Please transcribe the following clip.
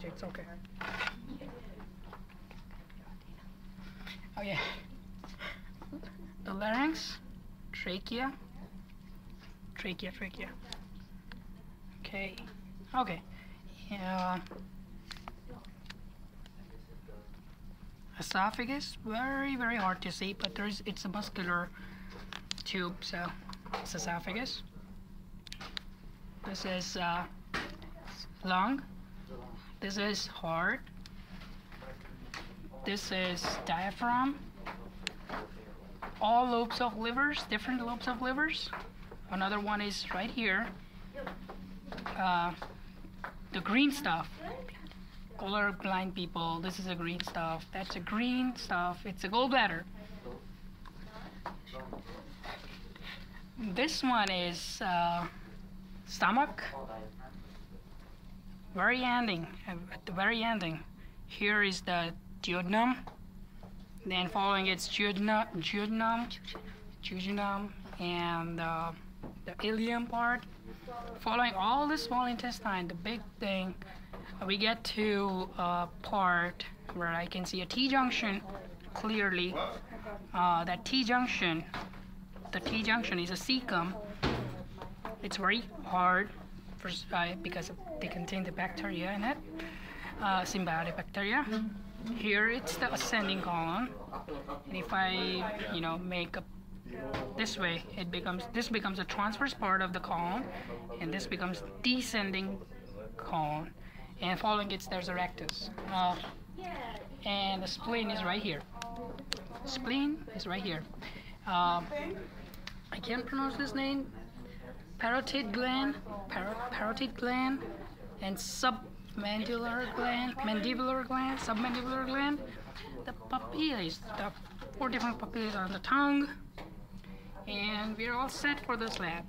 It's okay. Oh yeah. The larynx, trachea. Okay. Okay. Yeah. Esophagus, very hard to see, but it's a muscular tube, so it's esophagus. This is lung. This is heart. This is diaphragm. All lobes of livers, different lobes of livers. Another one is right here. The green stuff. Color blind people, this is a green stuff. That's a green stuff. It's a gallbladder. This one is stomach. Very ending, at the very ending. Here is the duodenum. Then following it's jejunum, and the ileum part. Following all the small intestine, the big thing, we get to a part where I can see a T-junction clearly. That T-junction, the T-junction is a cecum. It's very hard because they contain the bacteria in it, symbiotic bacteria. Here it's the ascending colon, and if I, make a this way, this becomes a transverse part of the colon, and this becomes descending colon. And following it, there's a rectus, and the spleen is right here. Spleen is right here. I can't pronounce this name. Parotid gland, and submandibular gland, submandibular gland. The papillae, the 4 different papillae on the tongue, and we're all set for this lab.